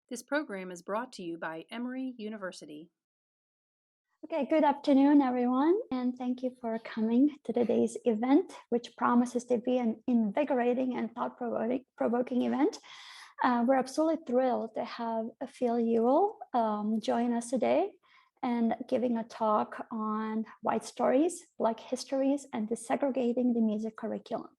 This program is brought to you by Emory University. Okay, good afternoon, everyone, and thank you for coming to today's event, which promises to be an invigorating and thought-provoking event. We're absolutely thrilled to have Phil Ewell join us today and giving a talk on white stories, Black histories, and desegregating the music curriculum.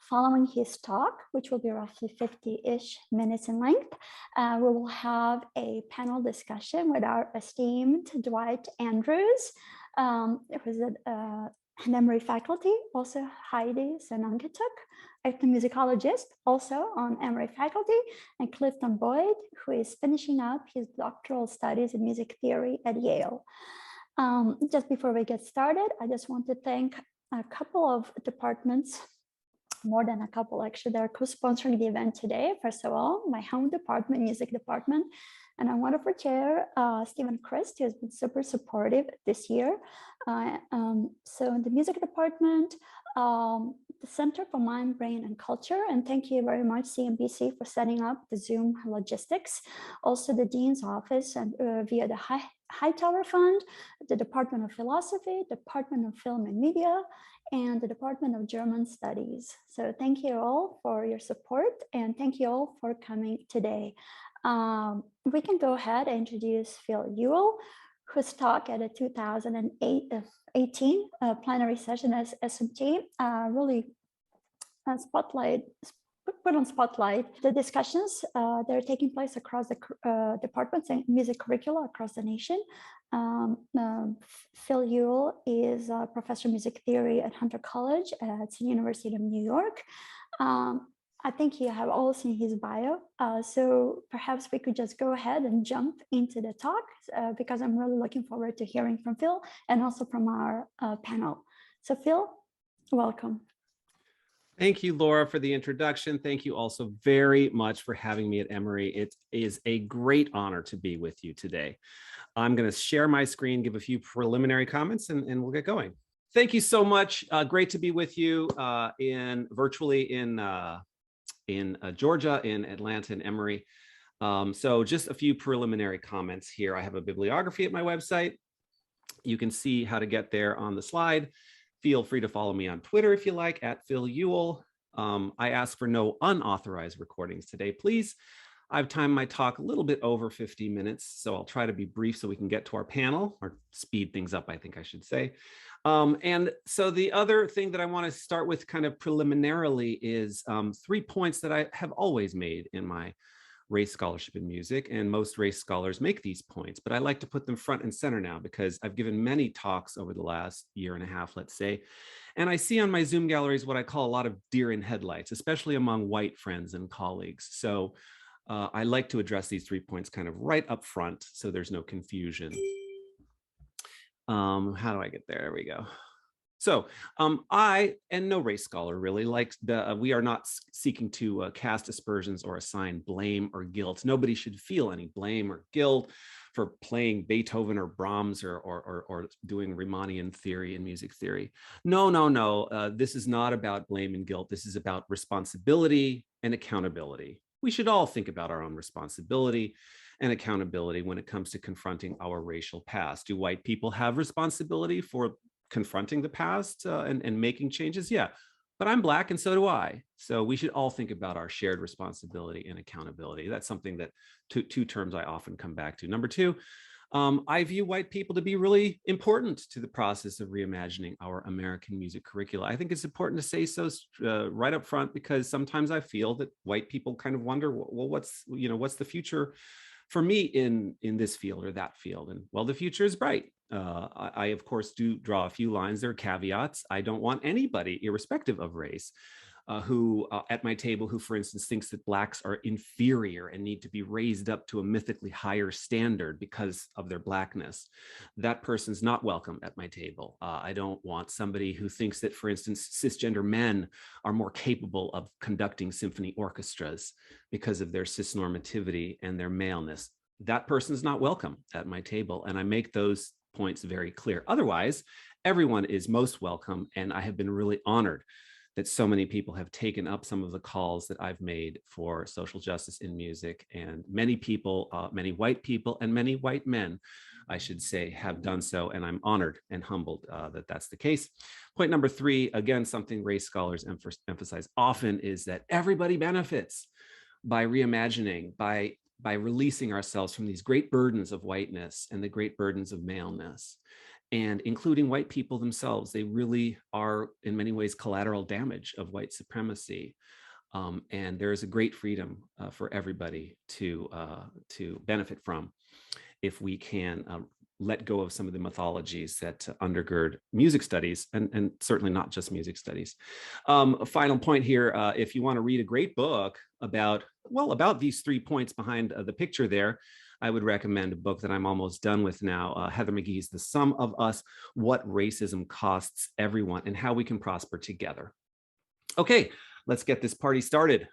Following his talk, which will be roughly 50-ish minutes in length, we will have a panel discussion with our esteemed Dwight Andrews, who is an Emory faculty, also Heidi Senungetuk, ethnomusicologist, also on Emory faculty, and Clifton Boyd, who is finishing up his doctoral studies in music theory at Yale. Just before we get started, I just want to thank a couple of departments, more than a couple actually, they're co-sponsoring the event today. First of all, my home department, music department, and our wonderful chair, Stephen Christ, who has been super supportive this year. So in the music department, the Center for Mind, Brain, and Culture, and thank you very much, CMBC, for setting up the Zoom logistics. Also the Dean's Office and via the Hightower Fund, the Department of Philosophy, Department of Film and Media, and the Department of German Studies. So thank you all for your support, and thank you all for coming today. We can go ahead and introduce Phil Ewell, whose talk at a 2018 plenary session as SMT really put on spotlight the discussions that are taking place across the departments and music curricula across the nation. Phil Ewell is a professor of music theory at Hunter College at the University of New York. I think you have all seen his bio, so perhaps we could just go ahead and jump into the talk because I'm really looking forward to hearing from Phil and also from our panel. So Phil, welcome. Thank you, Laura, for the introduction. Thank you also very much for having me at Emory. It is a great honor to be with you today. I'm going to share my screen, give a few preliminary comments, and we'll get going. Thank you so much. Great to be with you virtually in Georgia, in Atlanta, and Emory. So just a few preliminary comments here. I have a bibliography at my website. You can see how to get there on the slide. Feel free to follow me on Twitter if you like, at Phil Ewell. I ask for no unauthorized recordings today, please. I've timed my talk a little bit over 50 minutes, so I'll try to be brief so we can get to our panel, or speed things up, I think I should say. And so the other thing that I want to start with kind of preliminarily is 3 points that I have always made in my race scholarship in music, and most race scholars make these points, but I like to put them front and center now because I've given many talks over the last year and a half, let's say, and I see on my Zoom galleries what I call a lot of deer in headlights, especially among white friends and colleagues. So I like to address these 3 points kind of right up front so there's no confusion. How do I get there? There we go. So I, and no race scholar really, we are not seeking to cast aspersions or assign blame or guilt. Nobody should feel any blame or guilt for playing Beethoven or Brahms or doing Riemannian theory and music theory. No. This is not about blame and guilt. This is about responsibility and accountability. We should all think about our own responsibility and accountability when it comes to confronting our racial past. Do white people have responsibility for confronting the past and making changes? Yeah, but I'm Black and so do I. So we should all think about our shared responsibility and accountability. That's something that two terms I often come back to. Number two, I view white people to be really important to the process of reimagining our American music curricula. I think it's important to say so right up front because sometimes I feel that white people kind of wonder, well, what's the future for me in this field or that field? And well, the future is bright. I, of course, do draw a few lines. There are caveats. I don't want anybody, irrespective of race, who at my table, who, for instance, thinks that Blacks are inferior and need to be raised up to a mythically higher standard because of their Blackness. That person's not welcome at my table. I don't want somebody who thinks that, for instance, cisgender men are more capable of conducting symphony orchestras because of their cisnormativity and their maleness. That person's not welcome at my table, and I make those points very clear. Otherwise, everyone is most welcome, and I have been really honored that so many people have taken up some of the calls that I've made for social justice in music. And many people, many white people and many white men, I should say, have done so. And I'm honored and humbled that that's the case. Point number 3, again, something race scholars emphasize often is that everybody benefits by reimagining, by releasing ourselves from these great burdens of whiteness and the great burdens of maleness. And including white people themselves, they really are in many ways collateral damage of white supremacy. And there is a great freedom for everybody to benefit from if we can let go of some of the mythologies that undergird music studies, and certainly not just music studies. A final point here, if you want to read a great book about these 3 points behind the picture there, I would recommend a book that I'm almost done with now, Heather McGhee's The Sum of Us, What Racism Costs Everyone and How We Can Prosper Together. Okay, let's get this party started.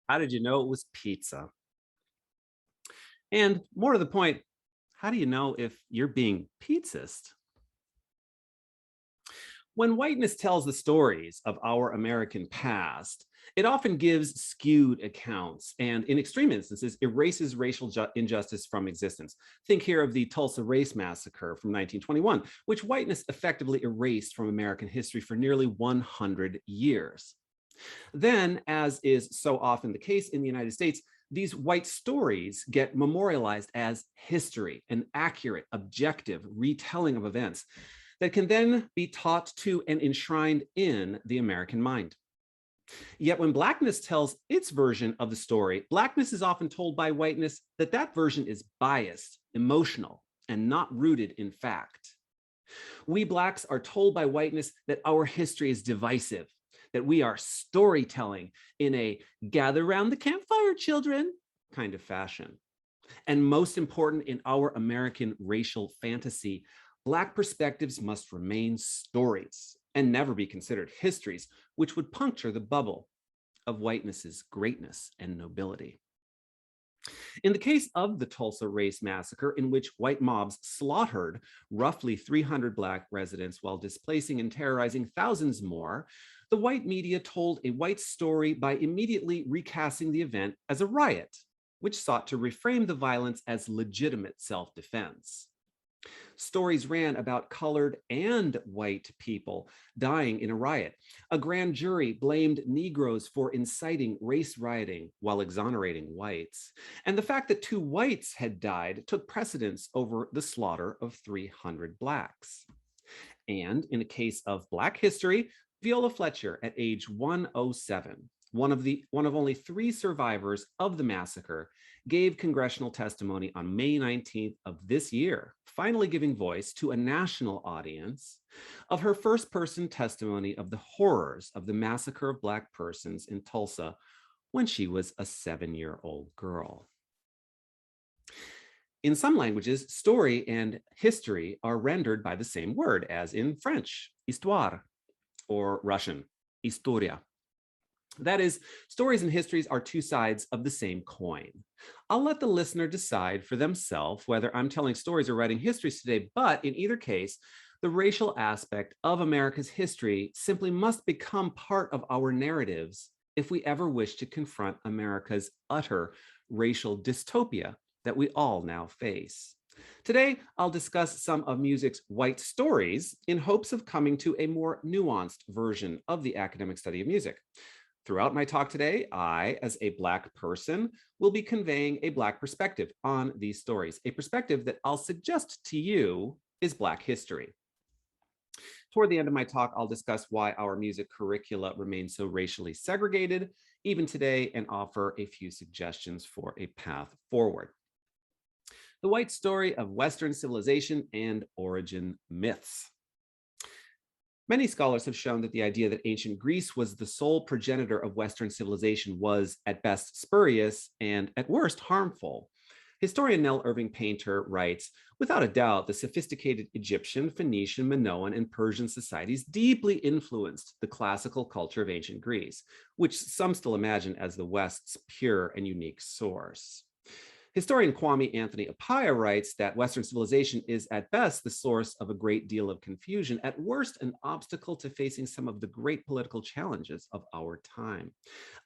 How did you know it was pizza? And more to the point, how do you know if you're being pizzist? When whiteness tells the stories of our American past, it often gives skewed accounts and, in extreme instances, erases racial injustice from existence. Think here of the Tulsa Race Massacre from 1921, which whiteness effectively erased from American history for nearly 100 years. Then, as is so often the case in the United States, these white stories get memorialized as history, an accurate, objective retelling of events that can then be taught to and enshrined in the American mind. Yet when Blackness tells its version of the story, Blackness is often told by whiteness that that version is biased, emotional, and not rooted in fact. We Blacks are told by whiteness that our history is divisive, that we are storytelling in a gather round the campfire, children kind of fashion. And most important, in our American racial fantasy, Black perspectives must remain stories and never be considered histories, which would puncture the bubble of whiteness's greatness and nobility. In the case of the Tulsa Race Massacre, in which white mobs slaughtered roughly 300 Black residents while displacing and terrorizing thousands more, the white media told a white story by immediately recasting the event as a riot, which sought to reframe the violence as legitimate self-defense. Stories ran about colored and white people dying in a riot. A grand jury blamed Negroes for inciting race rioting while exonerating whites. And the fact that 2 whites had died took precedence over the slaughter of 300 Blacks. And in a case of Black history, Viola Fletcher, at age 107, one of only 3 survivors of the massacre, gave congressional testimony on May 19th of this year, finally giving voice to a national audience of her first-person testimony of the horrors of the massacre of Black persons in Tulsa when she was a 7-year-old girl. In some languages, story and history are rendered by the same word, as in French, histoire, or Russian, istoria. That is, stories and histories are 2 sides of the same coin. I'll let the listener decide for themselves whether I'm telling stories or writing histories today, but in either case, the racial aspect of America's history simply must become part of our narratives if we ever wish to confront America's utter racial dystopia that we all now face. Today, I'll discuss some of music's white stories in hopes of coming to a more nuanced version of the academic study of music. Throughout my talk today, I, as a Black person, will be conveying a Black perspective on these stories, a perspective that I'll suggest to you is Black history. Toward the end of my talk, I'll discuss why our music curricula remain so racially segregated, even today, and offer a few suggestions for a path forward. The white story of Western civilization and origin myths. Many scholars have shown that the idea that ancient Greece was the sole progenitor of Western civilization was at best spurious and at worst harmful. Historian Nell Irving Painter writes, without a doubt, the sophisticated Egyptian, Phoenician, Minoan, and Persian societies deeply influenced the classical culture of ancient Greece, which some still imagine as the West's pure and unique source. Historian Kwame Anthony Appiah writes that Western civilization is at best the source of a great deal of confusion, at worst an obstacle to facing some of the great political challenges of our time.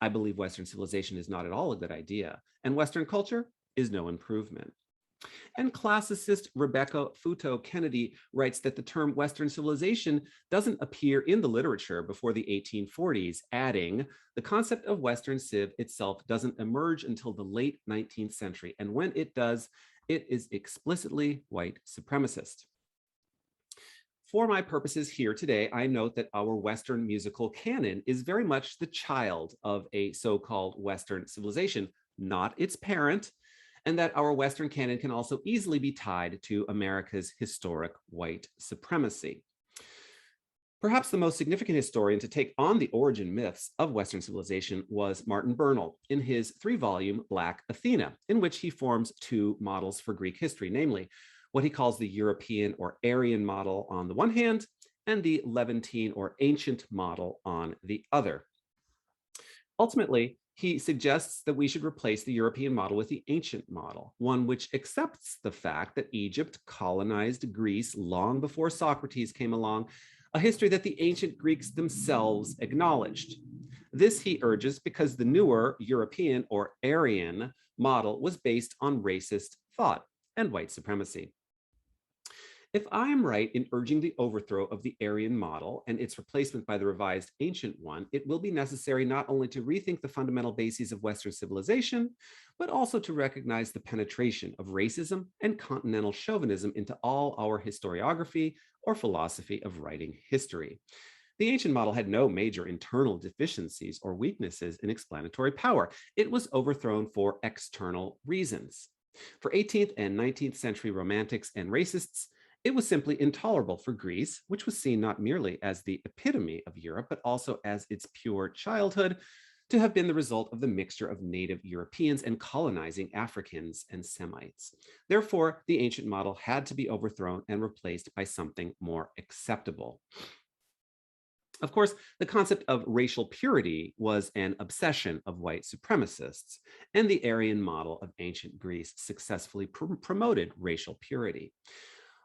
I believe Western civilization is not at all a good idea, and Western culture is no improvement. And classicist Rebecca Futo Kennedy writes that the term Western civilization doesn't appear in the literature before the 1840s, adding, the concept of Western civ itself doesn't emerge until the late 19th century, and when it does, it is explicitly white supremacist. For my purposes here today, I note that our Western musical canon is very much the child of a so-called Western civilization, not its parent, and that our Western canon can also easily be tied to America's historic white supremacy. Perhaps the most significant historian to take on the origin myths of Western civilization was Martin Bernal in his 3-volume Black Athena, in which he forms 2 models for Greek history, namely what he calls the European or Aryan model on the one hand, and the Levantine or ancient model on the other. Ultimately, he suggests that we should replace the European model with the ancient model, one which accepts the fact that Egypt colonized Greece long before Socrates came along, a history that the ancient Greeks themselves acknowledged. This, he urges, because the newer European or Aryan model was based on racist thought and white supremacy. If I am right in urging the overthrow of the Aryan model and its replacement by the revised ancient one, it will be necessary not only to rethink the fundamental bases of Western civilization, but also to recognize the penetration of racism and continental chauvinism into all our historiography or philosophy of writing history. The ancient model had no major internal deficiencies or weaknesses in explanatory power. It was overthrown for external reasons. For 18th and 19th century romantics and racists, it was simply intolerable for Greece, which was seen not merely as the epitome of Europe, but also as its pure childhood, to have been the result of the mixture of native Europeans and colonizing Africans and Semites. Therefore, the ancient model had to be overthrown and replaced by something more acceptable. Of course, the concept of racial purity was an obsession of white supremacists, and the Aryan model of ancient Greece successfully promoted racial purity.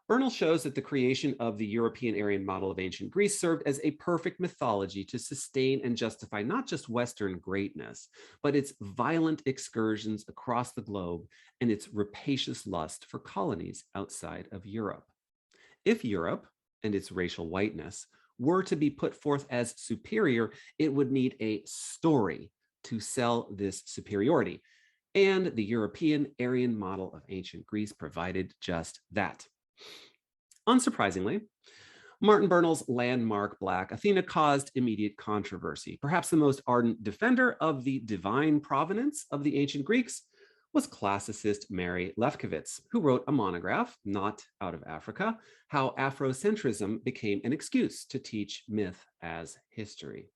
Bernal shows that the creation of the European Aryan model of ancient Greece served as a perfect mythology to sustain and justify not just Western greatness, but its violent excursions across the globe and its rapacious lust for colonies outside of Europe. If Europe and its racial whiteness were to be put forth as superior, it would need a story to sell this superiority. And the European Aryan model of ancient Greece provided just that. Unsurprisingly, Martin Bernal's landmark Black Athena caused immediate controversy. Perhaps the most ardent defender of the divine provenance of the ancient Greeks was classicist Mary Lefkowitz, who wrote a monograph, Not Out of Africa, How Afrocentrism Became an Excuse to Teach Myth as History.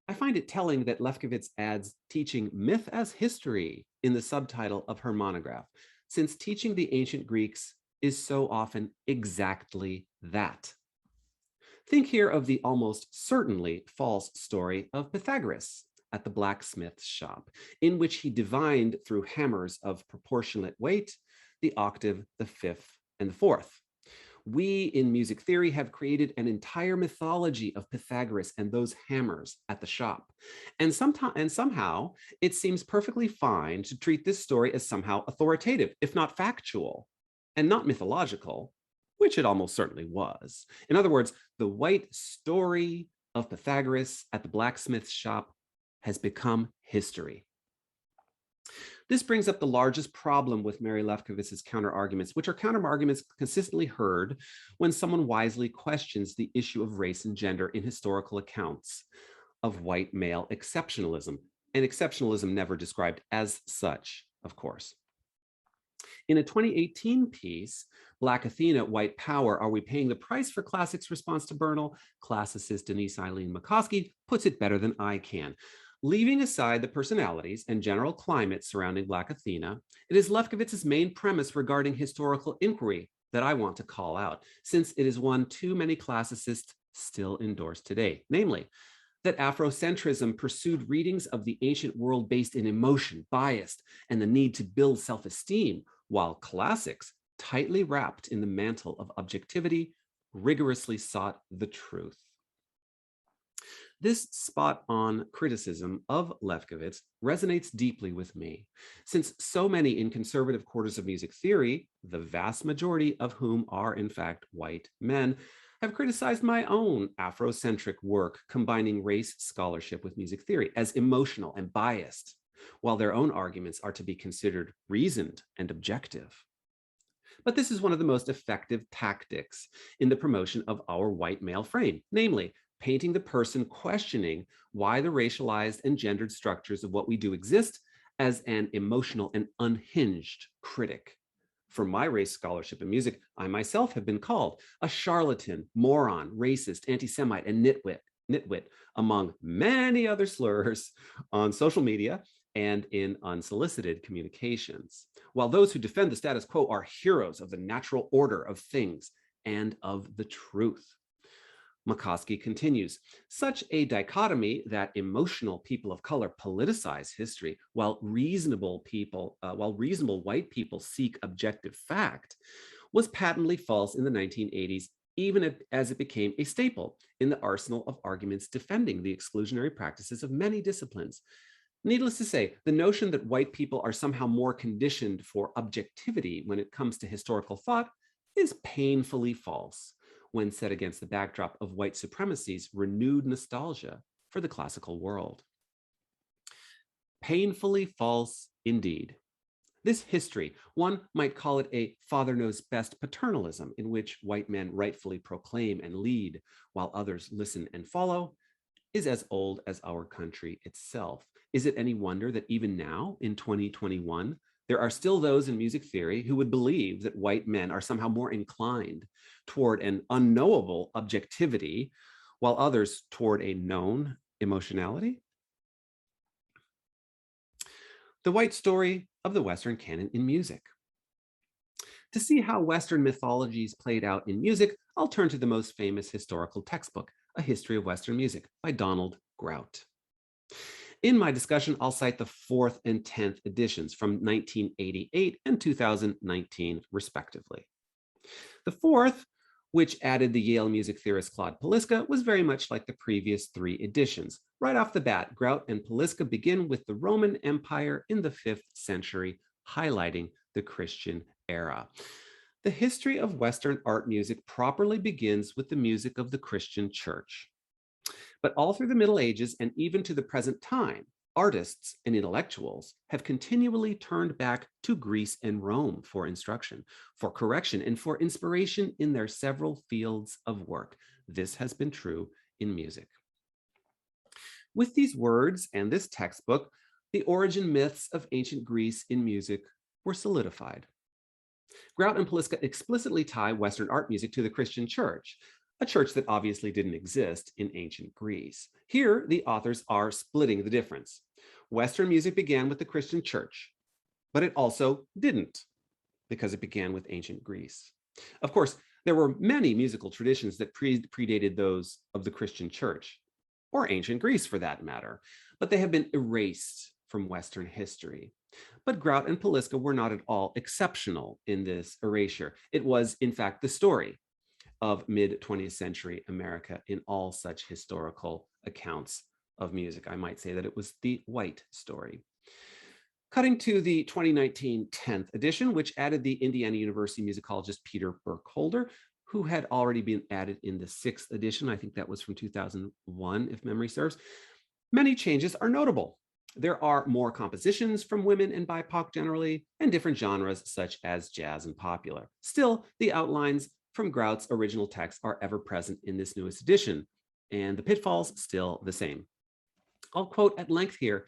I find it telling that Lefkowitz adds teaching myth as history in the subtitle of her monograph, since teaching the ancient Greeks is so often exactly that. Think here of the almost certainly false story of Pythagoras at the blacksmith's shop, in which he divined through hammers of proportionate weight the octave, the fifth, and the fourth. We in music theory have created an entire mythology of Pythagoras and those hammers at the shop. And somehow it seems perfectly fine to treat this story as somehow authoritative, if not factual, and not mythological, which it almost certainly was. In other words, the white story of Pythagoras at the blacksmith's shop has become history. This brings up the largest problem with Mary Lefkowitz's counter-arguments, which are counter-arguments consistently heard when someone wisely questions the issue of race and gender in historical accounts of white male exceptionalism, and exceptionalism never described as such, of course. In a 2018 piece, Black Athena, White Power, Are We Paying the Price for Classics' response to Bernal? Classicist Denise Eileen McCoskey puts it better than I can. Leaving aside the personalities and general climate surrounding Black Athena, it is Lefkowitz's main premise regarding historical inquiry that I want to call out, since it is one too many classicists still endorse today, namely, that Afrocentrism pursued readings of the ancient world based in emotion, bias, and the need to build self-esteem, while classics, tightly wrapped in the mantle of objectivity, rigorously sought the truth. This spot-on criticism of Lefkowitz resonates deeply with me, since so many in conservative quarters of music theory, the vast majority of whom are in fact white men, have criticized my own Afrocentric work combining race scholarship with music theory as emotional and biased, while their own arguments are to be considered reasoned and objective. But this is one of the most effective tactics in the promotion of our white male frame, namely, painting the person questioning why the racialized and gendered structures of what we do exist as an emotional and unhinged critic. For my race scholarship in music, I myself have been called a charlatan, moron, racist, anti-Semite, and nitwit, among many other slurs on social media and in unsolicited communications, while those who defend the status quo are heroes of the natural order of things and of the truth. McCoskey continues, such a dichotomy that emotional people of color politicize history while reasonable white people seek objective fact was patently false in the 1980s, even as it became a staple in the arsenal of arguments defending the exclusionary practices of many disciplines. Needless to say, the notion that white people are somehow more conditioned for objectivity when it comes to historical thought is painfully false when set against the backdrop of white supremacy's renewed nostalgia for the classical world. Painfully false indeed. This history, one might call it a father knows best paternalism, in which white men rightfully proclaim and lead while others listen and follow, is as old as our country itself. Is it any wonder that even now, in 2021, there are still those in music theory who would believe that white men are somehow more inclined toward an unknowable objectivity, while others toward a known emotionality? The white story of the Western canon in music. To see how Western mythologies played out in music, I'll turn to the most famous historical textbook, A History of Western Music by Donald Grout. In my discussion, I'll cite the 4th and 10th editions from 1988 and 2019, respectively. The 4th, which added the Yale music theorist Claude Poliska, was very much like the previous 3 editions. Right off the bat, Grout and Poliska begin with the Roman Empire in the 5th century, highlighting the Christian era. The history of Western art music properly begins with the music of the Christian church. But all through the Middle Ages and even to the present time, artists and intellectuals have continually turned back to Greece and Rome for instruction, for correction, and for inspiration in their several fields of work. This has been true in music. With these words and this textbook, the origin myths of ancient Greece in music were solidified. Grout and Poliska explicitly tie Western art music to the Christian church, a church that obviously didn't exist in ancient Greece. Here, the authors are splitting the difference. Western music began with the Christian church, but it also didn't, because it began with ancient Greece. Of course, there were many musical traditions that predated those of the Christian church, or ancient Greece for that matter, but they have been erased from Western history. But Grout and Poliska were not at all exceptional in this erasure. It was, in fact, the story of mid-20th century America in all such historical accounts of music. I might say that it was the white story. Cutting to the 2019 10th edition, which added the Indiana University musicologist Peter Burkholder, who had already been added in the 6th edition. I think that was from 2001, if memory serves. Many changes are notable. There are more compositions from women and BIPOC generally, and different genres such as jazz and popular. Still, the outlines from Grout's original text are ever present in this newest edition, and the pitfalls still the same. I'll quote at length here,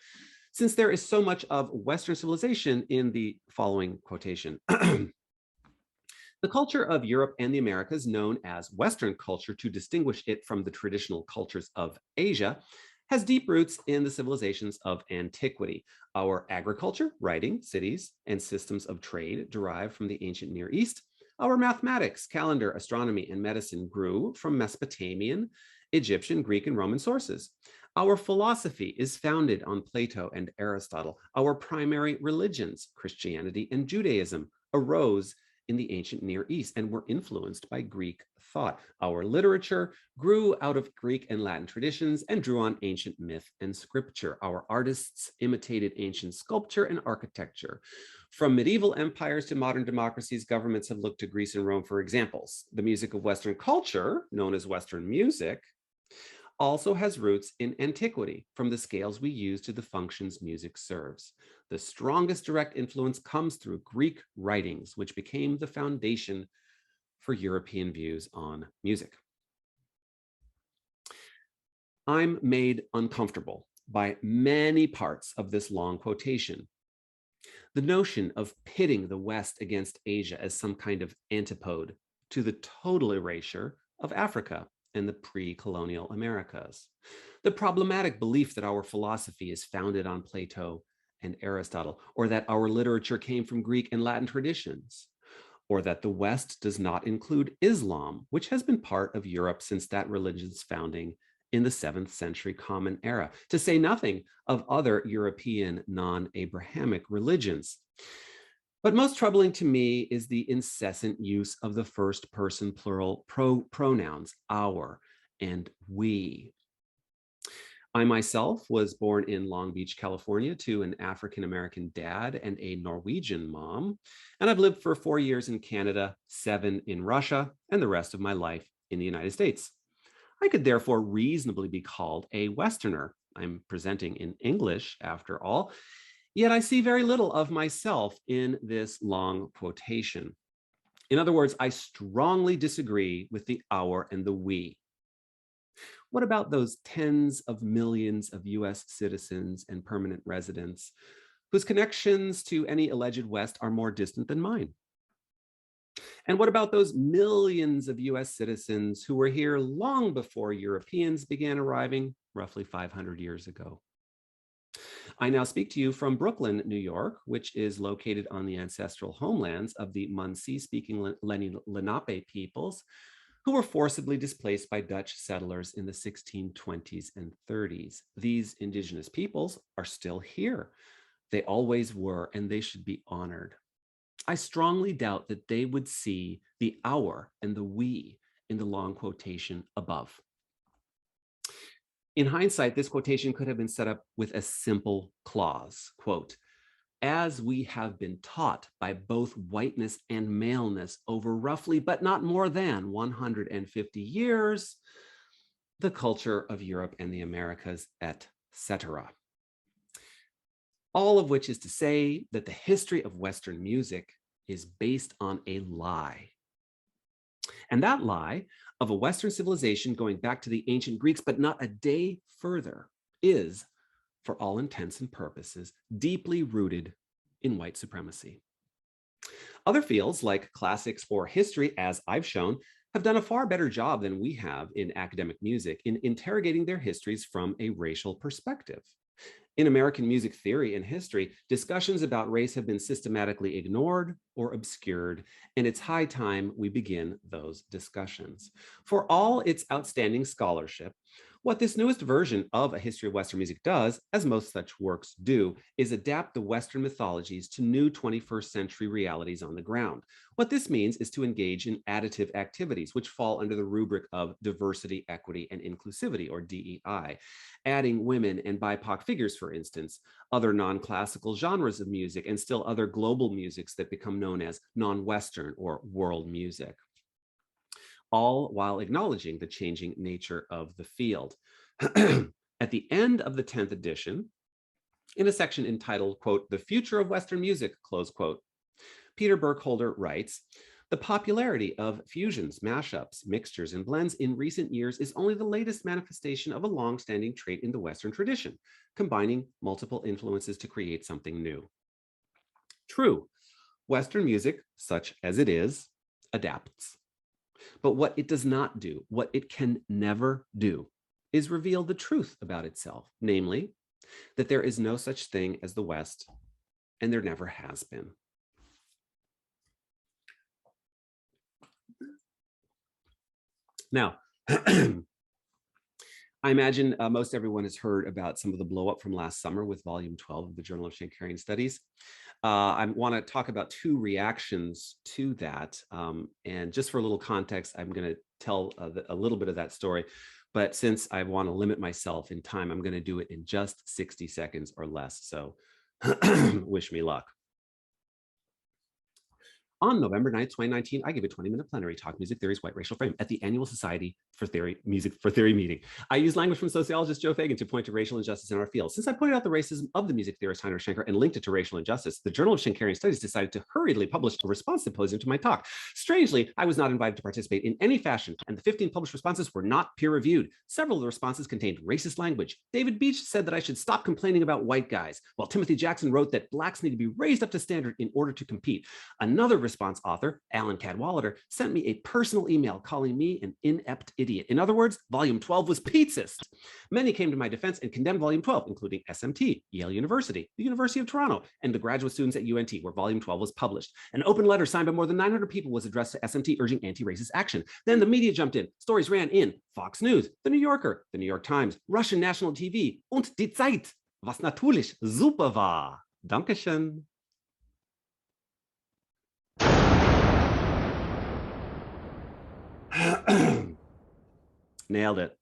since there is so much of Western civilization in the following quotation. The culture of Europe and the Americas, known as Western culture to distinguish it from the traditional cultures of Asia, has deep roots in the civilizations of antiquity. Our agriculture, writing, cities, and systems of trade derived from the ancient Near East. Our mathematics, calendar, astronomy, and medicine grew from Mesopotamian, Egyptian, Greek, and Roman sources. Our philosophy is founded on Plato and Aristotle. Our primary religions, Christianity and Judaism, arose in the ancient Near East and were influenced by Greek thought. Our literature grew out of Greek and Latin traditions and drew on ancient myth and scripture. Our artists imitated ancient sculpture and architecture. From medieval empires to modern democracies, governments have looked to Greece and Rome for examples. The music of Western culture, known as Western music, also has roots in antiquity, from the scales we use to the functions music serves. The strongest direct influence comes through Greek writings, which became the foundation for European views on music. I'm made uncomfortable by many parts of this long quotation. The notion of pitting the West against Asia as some kind of antipode to the total erasure of Africa and the pre-colonial Americas. The problematic belief that our philosophy is founded on Plato and Aristotle, or that our literature came from Greek and Latin traditions, or that the West does not include Islam, which has been part of Europe since that religion's founding in the 7th century Common Era, to say nothing of other European non-Abrahamic religions. But most troubling to me is the incessant use of the first person plural pronouns, our and we. I myself was born in Long Beach, California, to an African-American dad and a Norwegian mom, and I've lived for 4 years in Canada, 7 in Russia, and the rest of my life in the United States. I could therefore reasonably be called a Westerner. I'm presenting in English, after all, yet I see very little of myself in this long quotation. In other words, I strongly disagree with the our and the we. What about those tens of millions of US citizens and permanent residents whose connections to any alleged West are more distant than mine? And what about those millions of US citizens who were here long before Europeans began arriving, roughly 500 years ago? I now speak to you from Brooklyn, New York, which is located on the ancestral homelands of the Munsee-speaking Lenape peoples, who were forcibly displaced by Dutch settlers in the 1620s and 30s. These indigenous peoples are still here. They always were, and they should be honored. I strongly doubt that they would see the our and the we in the long quotation above. In hindsight, this quotation could have been set up with a simple clause, quote, as we have been taught by both whiteness and maleness over roughly, but not more than 150 years, the culture of Europe and the Americas, etc. All of which is to say that the history of Western music is based on a lie. And that lie of a Western civilization going back to the ancient Greeks, but not a day further, is, for all intents and purposes, deeply rooted in white supremacy. Other fields like classics or history, as I've shown, have done a far better job than we have in academic music in interrogating their histories from a racial perspective. In American music theory and history, discussions about race have been systematically ignored or obscured, and it's high time we begin those discussions. For all its outstanding scholarship, what this newest version of A History of Western Music does, as most such works do, is adapt the Western mythologies to new 21st century realities on the ground. What this means is to engage in additive activities, which fall under the rubric of diversity, equity, and inclusivity, or DEI, adding women and BIPOC figures, for instance, other non-classical genres of music, and still other global musics that become known as non-Western or world music, all while acknowledging the changing nature of the field. At the end of the 10th edition, in a section entitled, quote, "The Future of Western Music," close quote, Peter Burkholder writes, "The popularity of fusions, mashups, mixtures, and blends in recent years is only the latest manifestation of a long-standing trait in the Western tradition, combining multiple influences to create something new. True, Western music, such as it is, adapts. But what it does not do, what it can never do, is reveal the truth about itself, namely, that there is no such thing as the West, and there never has been." Now, I imagine most everyone has heard about some of the blow up from last summer with volume 12 of the Journal of Shankarian Studies. I want to talk about two reactions to that. And just for a little context, I'm going to tell a little bit of that story. But since I want to limit myself in time, I'm going to do it in just 60 seconds or less. So wish me luck. On November 9th, 2019, I gave a 20-minute plenary talk, Music Theory's White Racial Frame, at the Annual Society for Music Theory meeting. I used language from sociologist Joe Fagan to point to racial injustice in our field. Since I pointed out the racism of the music theorist Heinrich Schenker and linked it to racial injustice, the Journal of Shankarian Studies decided to hurriedly publish a response symposium to my talk. Strangely, I was not invited to participate in any fashion, and the 15 published responses were not peer-reviewed. Several of the responses contained racist language. David Beach said that I should stop complaining about white guys, while Timothy Jackson wrote that blacks need to be raised up to standard in order to compete. Another response author, Alan Cadwallader, sent me a personal email calling me an inept idiot. In other words, volume 12 was Pizzist. Many came to my defense and condemned volume 12, including SMT, Yale University, the University of Toronto, and the graduate students at UNT, where volume 12 was published. An open letter signed by more than 900 people was addressed to SMT urging anti-racist action. Then the media jumped in. Stories ran in Fox News, The New Yorker, The New York Times, Russian National TV, und die Zeit, was natürlich super war. Dankeschön. Nailed it.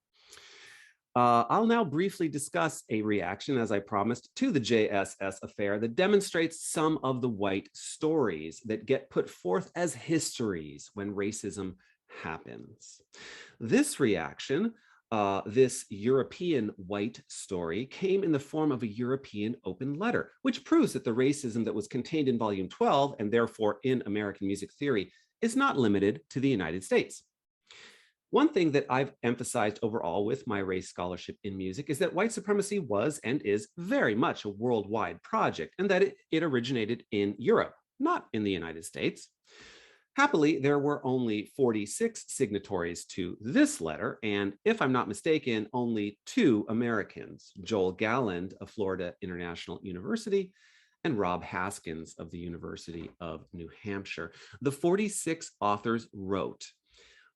I'll now briefly discuss a reaction, as I promised, to the JSS affair that demonstrates some of the white stories that get put forth as histories when racism happens. This reaction, this European white story, came in the form of a European open letter, which proves that the racism that was contained in volume 12, and therefore in American music theory, is not limited to the United States. One thing that I've emphasized overall with my race scholarship in music is that white supremacy was and is very much a worldwide project, and that it originated in Europe, not in the United States. Happily, there were only 46 signatories to this letter, and if I'm not mistaken, only 2 Americans, Joel Galland of Florida International University and Rob Haskins of the University of New Hampshire. The 46 authors wrote,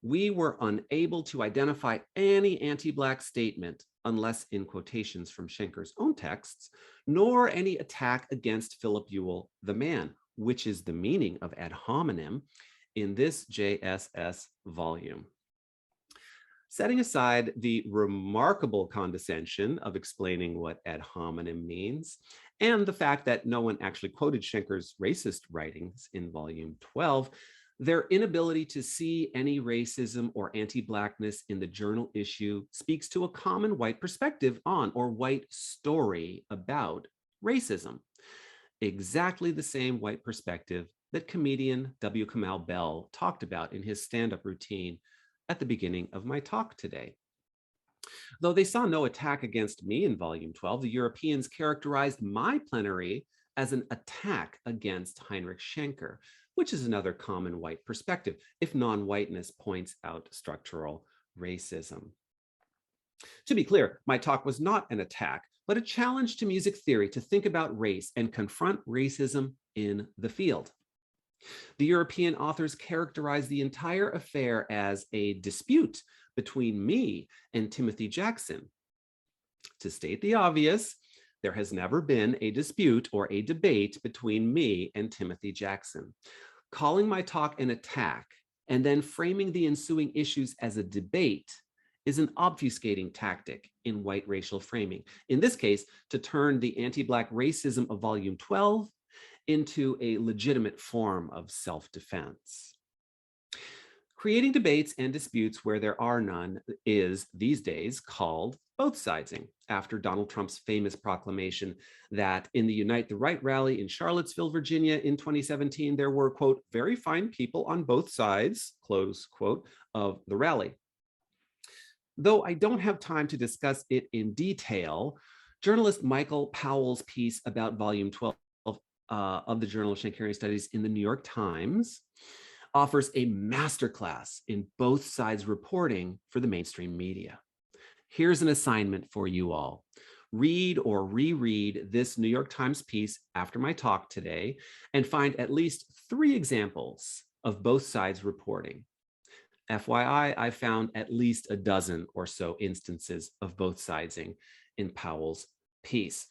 "We were unable to identify any anti-Black statement, unless in quotations from Schenker's own texts, nor any attack against Philip Ewell, the man, which is the meaning of ad hominem in this JSS volume." Setting aside the remarkable condescension of explaining what ad hominem means, and the fact that no one actually quoted Schenker's racist writings in volume 12, their inability to see any racism or anti-Blackness in the journal issue speaks to a common white perspective on, or white story about, racism. Exactly the same white perspective that comedian W. Kamau Bell talked about in his stand-up routine at the beginning of my talk today. Though they saw no attack against me in Volume 12, the Europeans characterized my plenary as an attack against Heinrich Schenker, which is another common white perspective, if non-whiteness points out structural racism. To be clear, my talk was not an attack, but a challenge to music theory to think about race and confront racism in the field. The European authors characterized the entire affair as a dispute between me and Timothy Jackson. To state the obvious, there has never been a dispute or a debate between me and Timothy Jackson. Calling my talk an attack and then framing the ensuing issues as a debate is an obfuscating tactic in white racial framing. In this case, to turn the anti-Black racism of Volume 12 into a legitimate form of self-defense. Creating debates and disputes where there are none is, these days, called both-sidesing, after Donald Trump's famous proclamation that in the Unite the Right rally in Charlottesville, Virginia in 2017, there were, quote, very fine people on both sides, close quote, of the rally. Though I don't have time to discuss it in detail, journalist Michael Powell's piece about Volume 12 of the Journal of Schenkerian Studies in the New York Times offers a masterclass in both sides reporting for the mainstream media. Here's an assignment for you all. Read or reread this New York Times piece after my talk today and find at least 3 examples of both sides reporting. FYI, I found at least a dozen or so instances of both sidesing in Powell's piece.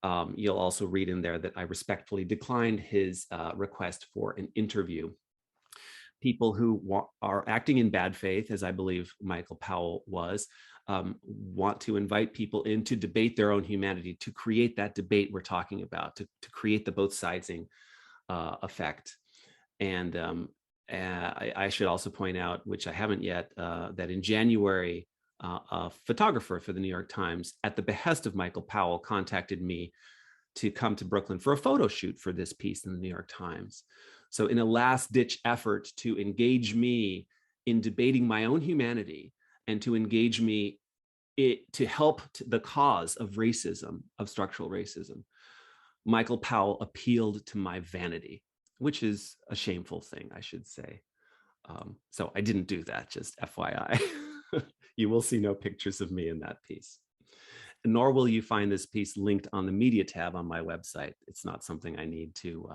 You'll also read in there that I respectfully declined his request for an interview. People who are acting in bad faith, as I believe Michael Powell was, want to invite people in to debate their own humanity, to create that debate we're talking about, to create the both sidesing effect. And I should also point out, which I haven't yet, that in January, a photographer for the New York Times, at the behest of Michael Powell, contacted me to come to Brooklyn for a photo shoot for this piece in the New York Times. So in a last-ditch effort to engage me in debating my own humanity and to engage me to help the cause of racism, of structural racism, Michael Powell appealed to my vanity, which is a shameful thing, I should say. So I didn't do that, just FYI. You will see no pictures of me in that piece. Nor will you find this piece linked on the media tab on my website. It's not something I need to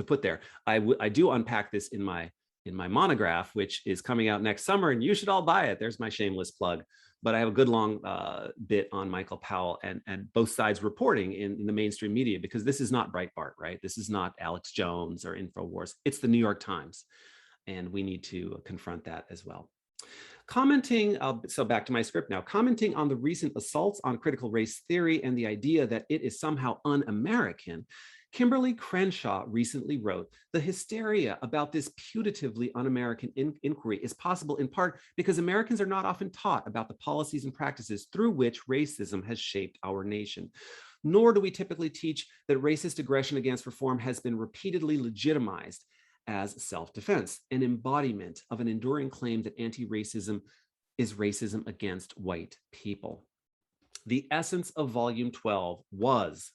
put there. I do unpack this in my monograph, which is coming out next summer, and you should all buy it. There's my shameless plug. But I have a good long bit on Michael Powell and both sides reporting in the mainstream media, because this is not Breitbart, right? This is not Alex Jones or InfoWars. It's the New York Times, and we need to confront that as well. Commenting, so back to my script now, commenting on the recent assaults on critical race theory and the idea that it is somehow un-American, Kimberly Crenshaw recently wrote, the hysteria about this putatively un-American inquiry is possible in part because Americans are not often taught about the policies and practices through which racism has shaped our nation. Nor do we typically teach that racist aggression against reform has been repeatedly legitimized as self-defense, an embodiment of an enduring claim that anti-racism is racism against white people. The essence of Volume 12 was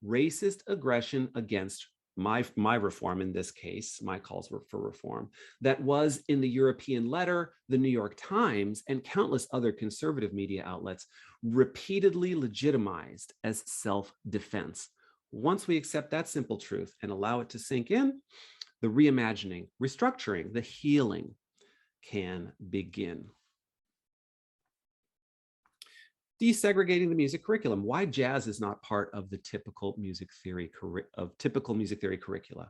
racist aggression against my reform, in this case, my calls were for reform, that was in the European Letter, the New York Times, and countless other conservative media outlets, repeatedly legitimized as self-defense. Once we accept that simple truth and allow it to sink in, the reimagining, restructuring, the healing can begin. Desegregating the music curriculum. Why jazz is not part of the typical music theory curricula.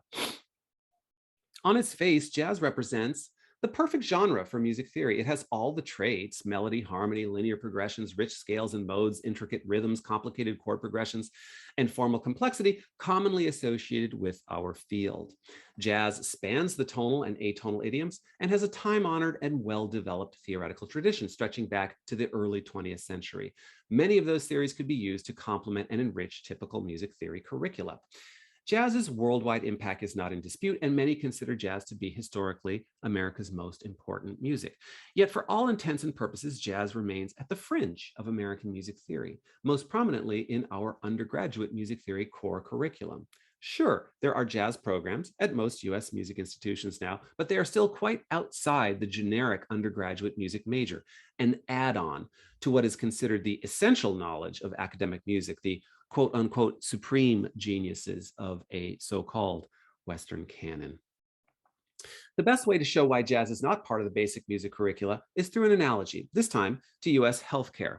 On its face, jazz represents the perfect genre for music theory. It has all the traits: melody, harmony, linear progressions, rich scales and modes, intricate rhythms, complicated chord progressions, and formal complexity commonly associated with our field. Jazz spans the tonal and atonal idioms and has a time-honored and well-developed theoretical tradition stretching back to the early 20th century. Many of those theories could be used to complement and enrich typical music theory curricula. Jazz's worldwide impact is not in dispute, and many consider jazz to be historically America's most important music. Yet for all intents and purposes, jazz remains at the fringe of American music theory, most prominently in our undergraduate music theory core curriculum. Sure, there are jazz programs at most US music institutions now, but they are still quite outside the generic undergraduate music major, an add-on to what is considered the essential knowledge of academic music, the quote unquote supreme geniuses of a so-called Western canon. The best way to show why jazz is not part of the basic music curricula is through an analogy, this time to US healthcare.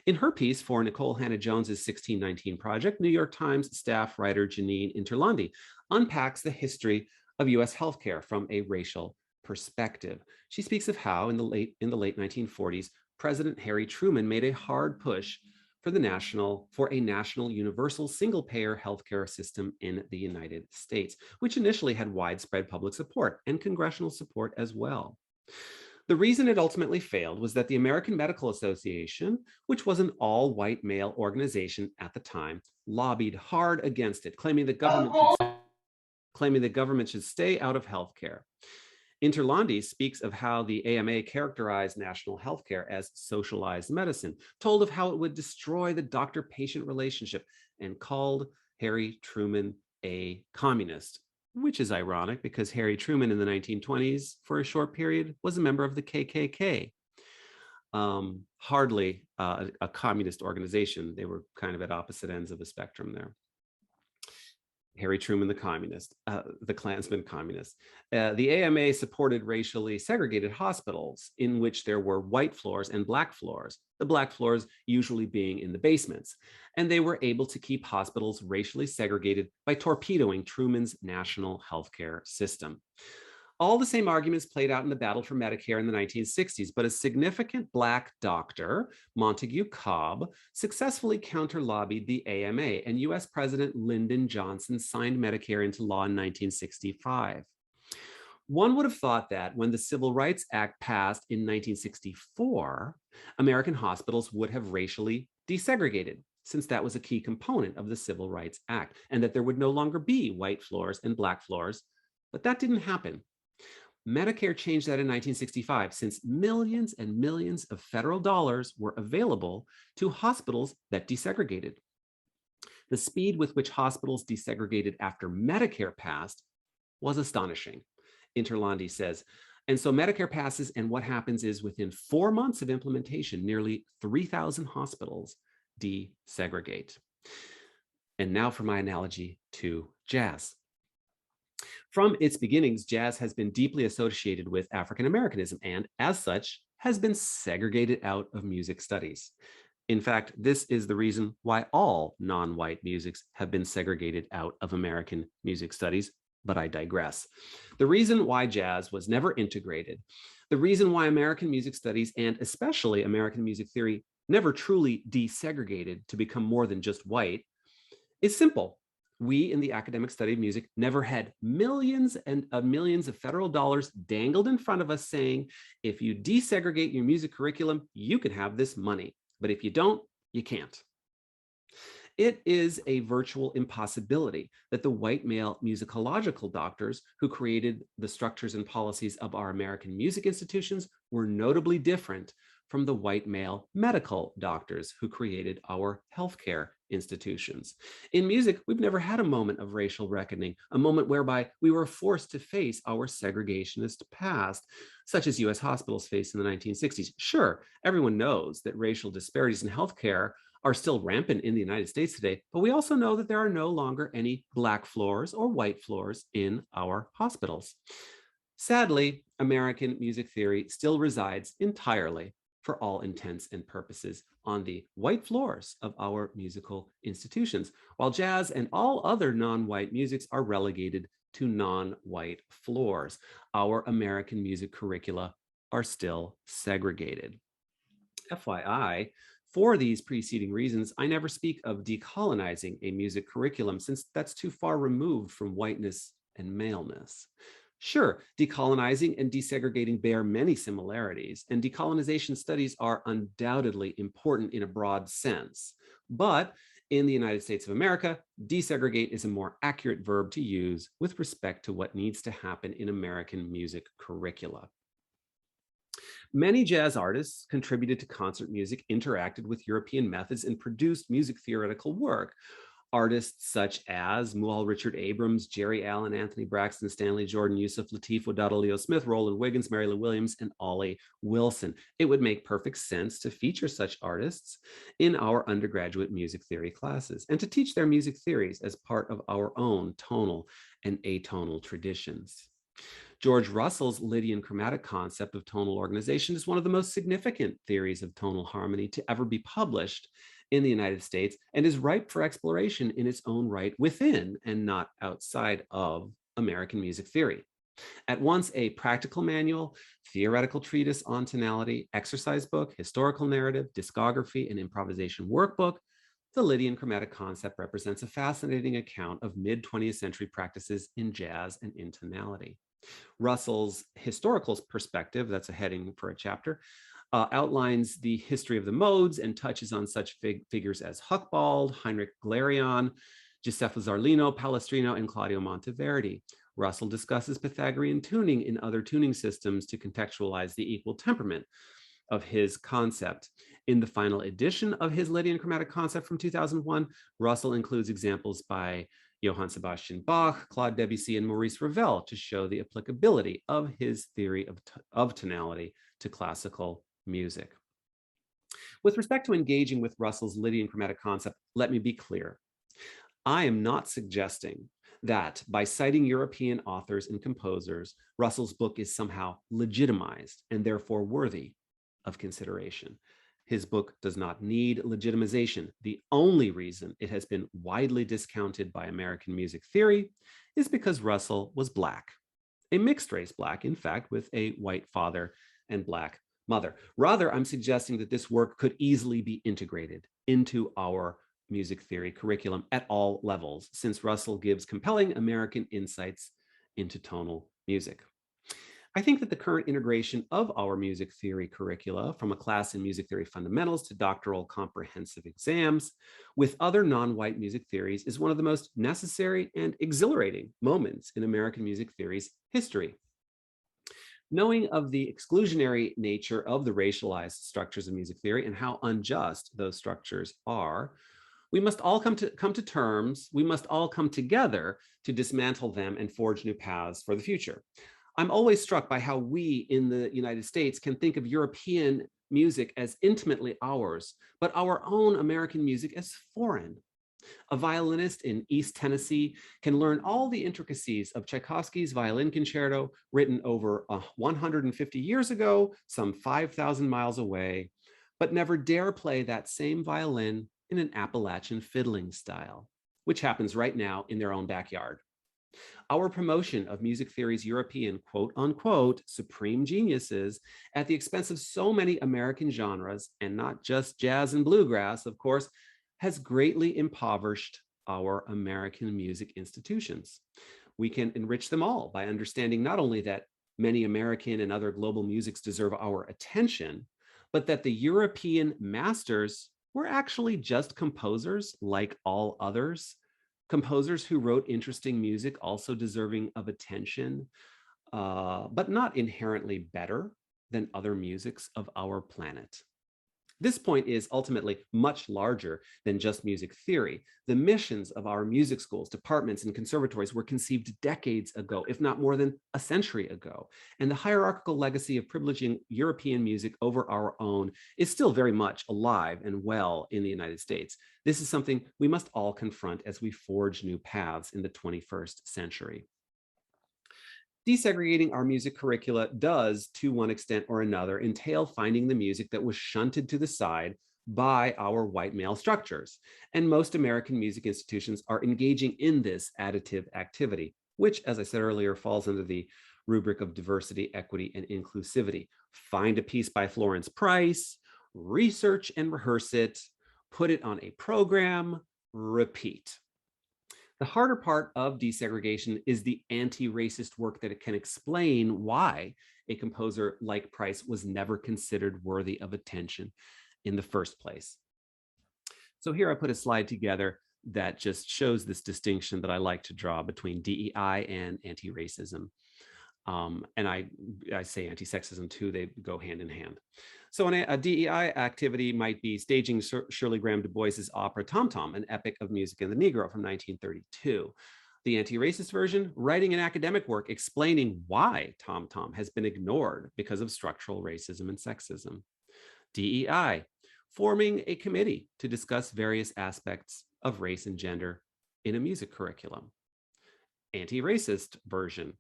In her piece for Nicole Hannah-Jones's 1619 project, New York Times staff writer Janine Interlandi unpacks the history of US healthcare from a racial perspective. She speaks of how in the late 1940s, President Harry Truman made a hard push for a national universal single-payer healthcare system in the United States, which initially had widespread public support and congressional support as well. The reason it ultimately failed was that the American Medical Association, which was an all-white male organization at the time, lobbied hard against it, claiming the government should stay out of healthcare. Interlandi speaks of how the AMA characterized national healthcare as socialized medicine, told of how it would destroy the doctor-patient relationship, and called Harry Truman a communist, which is ironic because Harry Truman in the 1920s, for a short period, was a member of the KKK. Hardly a communist organization. They were kind of at opposite ends of the spectrum there. Harry Truman, the communist, the Klansman communist. The AMA supported racially segregated hospitals in which there were white floors and black floors, the black floors usually being in the basements. And they were able to keep hospitals racially segregated by torpedoing Truman's national healthcare system. All the same arguments played out in the battle for Medicare in the 1960s, but a significant Black doctor, Montague Cobb, successfully counter-lobbied the AMA, and US President Lyndon Johnson signed Medicare into law in 1965. One would have thought that when the Civil Rights Act passed in 1964, American hospitals would have racially desegregated, since that was a key component of the Civil Rights Act, and that there would no longer be white floors and black floors, but that didn't happen. Medicare changed that in 1965, since millions and millions of federal dollars were available to hospitals that desegregated. The speed with which hospitals desegregated after Medicare passed was astonishing. Interlandi says, and so Medicare passes, and what happens is within 4 months of implementation, nearly 3,000 hospitals desegregate. And now for my analogy to jazz. From its beginnings, jazz has been deeply associated with African Americanism and, as such, has been segregated out of music studies. In fact, this is the reason why all non-white musics have been segregated out of American music studies, but I digress. The reason why jazz was never integrated, the reason why American music studies and especially American music theory never truly desegregated to become more than just white is simple. We in the academic study of music never had millions and millions of federal dollars dangled in front of us saying, if you desegregate your music curriculum, you can have this money. But if you don't, you can't. It is a virtual impossibility that the white male musicological doctors who created the structures and policies of our American music institutions were notably different from the white male medical doctors who created our healthcare institutions. In music, we've never had a moment of racial reckoning, a moment whereby we were forced to face our segregationist past, such as US hospitals faced in the 1960s. Sure, everyone knows that racial disparities in healthcare are still rampant in the United States today, but we also know that there are no longer any black floors or white floors in our hospitals. Sadly, American music theory still resides entirely, for all intents and purposes, on the white floors of our musical institutions, while jazz and all other non-white musics are relegated to non-white floors. Our American music curricula are still segregated. FYI, for these preceding reasons, I never speak of decolonizing a music curriculum, since that's too far removed from whiteness and maleness. Sure, decolonizing and desegregating bear many similarities, and decolonization studies are undoubtedly important in a broad sense. But in the United States of America, desegregate is a more accurate verb to use with respect to what needs to happen in American music curricula. Many jazz artists contributed to concert music, interacted with European methods, and produced music theoretical work. Artists such as Muhal Richard Abrams, Jerry Allen, Anthony Braxton, Stanley Jordan, Yusuf Lateef, Wadada Leo Smith, Roland Wiggins, Mary Lou Williams, and Ollie Wilson. It would make perfect sense to feature such artists in our undergraduate music theory classes and to teach their music theories as part of our own tonal and atonal traditions. George Russell's Lydian chromatic concept of tonal organization is one of the most significant theories of tonal harmony to ever be published in the United States, and is ripe for exploration in its own right within and not outside of American music theory. At once a practical manual, theoretical treatise on tonality, exercise book, historical narrative, discography, and improvisation workbook, the Lydian chromatic concept represents a fascinating account of mid-20th century practices in jazz and in tonality. Russell's historical perspective, that's a heading for a chapter, outlines the history of the modes and touches on such figures as Hucbald, Heinrich Glerion, Giuseppe Zarlino, Palestrino, and Claudio Monteverdi. Russell discusses Pythagorean tuning in other tuning systems to contextualize the equal temperament of his concept. In the final edition of his Lydian chromatic concept from 2001, Russell includes examples by Johann Sebastian Bach, Claude Debussy, and Maurice Ravel to show the applicability of his theory of tonality to classical music. With respect to engaging with Russell's Lydian chromatic concept, let me be clear. I am not suggesting that by citing European authors and composers, Russell's book is somehow legitimized and therefore worthy of consideration. His book does not need legitimization. The only reason it has been widely discounted by American music theory is because Russell was Black, a mixed race Black, in fact, with a white father and Black mother. Rather, I'm suggesting that this work could easily be integrated into our music theory curriculum at all levels, since Russell gives compelling American insights into tonal music. I think that the current integration of our music theory curricula, from a class in music theory fundamentals to doctoral comprehensive exams, with other non-white music theories is one of the most necessary and exhilarating moments in American music theory's history. Knowing of the exclusionary nature of the racialized structures of music theory and how unjust those structures are, we must all come to terms, we must all come together to dismantle them and forge new paths for the future. I'm always struck by how we in the United States can think of European music as intimately ours, but our own American music as foreign. A violinist in East Tennessee can learn all the intricacies of Tchaikovsky's violin concerto, written over 150 years ago, some 5,000 miles away, but never dare play that same violin in an Appalachian fiddling style, which happens right now in their own backyard. Our promotion of music theory's European quote unquote supreme geniuses at the expense of so many American genres, and not just jazz and bluegrass, of course, has greatly impoverished our American music institutions. We can enrich them all by understanding not only that many American and other global musics deserve our attention, but that the European masters were actually just composers like all others. Composers who wrote interesting music, also deserving of attention, but not inherently better than other musics of our planet. This point is ultimately much larger than just music theory. The missions of our music schools, departments, and conservatories were conceived decades ago, if not more than a century ago. And the hierarchical legacy of privileging European music over our own is still very much alive and well in the United States. This is something we must all confront as we forge new paths in the 21st century. Desegregating our music curricula does, to one extent or another, entail finding the music that was shunted to the side by our white male structures. And most American music institutions are engaging in this additive activity. which, as I said earlier, falls under the rubric of diversity, equity, and inclusivity. Find a piece by Florence Price, research and rehearse it, put it on a program, repeat. The harder part of desegregation is the anti-racist work that it can explain why a composer like Price was never considered worthy of attention in the first place. So here I put a slide together that just shows this distinction that I like to draw between DEI and anti-racism. And I say anti-sexism too, they go hand in hand. So a DEI activity might be staging Shirley Graham Du Bois's opera Tom Tom, an epic of music and the Negro from 1932. The anti-racist version, writing an academic work explaining why Tom Tom has been ignored because of structural racism and sexism. DEI, forming a committee to discuss various aspects of race and gender in a music curriculum. Anti-racist version,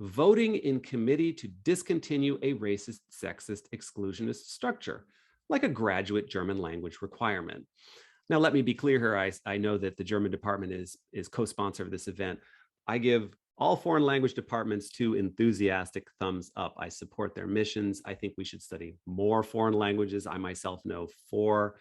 voting in committee to discontinue a racist, sexist, exclusionist structure, like a graduate German language requirement. Now, let me be clear here. I know that the German department is co-sponsor of this event. I give all foreign language departments 2 enthusiastic thumbs up. I support their missions. I think we should study more foreign languages. I myself know 4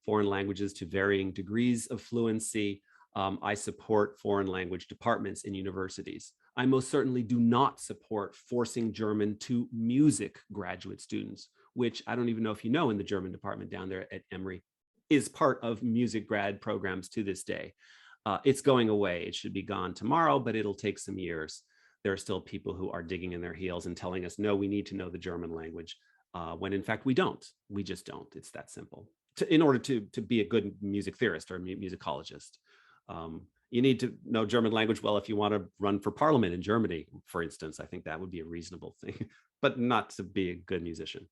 foreign languages to varying degrees of fluency. I support foreign language departments in universities. I most certainly do not support forcing German to music graduate students, which I don't even know if you know, in the German department down there at Emory is part of music grad programs to this day. It's going away. It should be gone tomorrow, but it'll take some years. There are still people who are digging in their heels and telling us, no, we need to know the German language, when in fact we don't. We just don't. It's that simple. In order to be a good music theorist or musicologist. You need to know German language well if you want to run for parliament in Germany, for instance. I think that would be a reasonable thing, but not to be a good musician.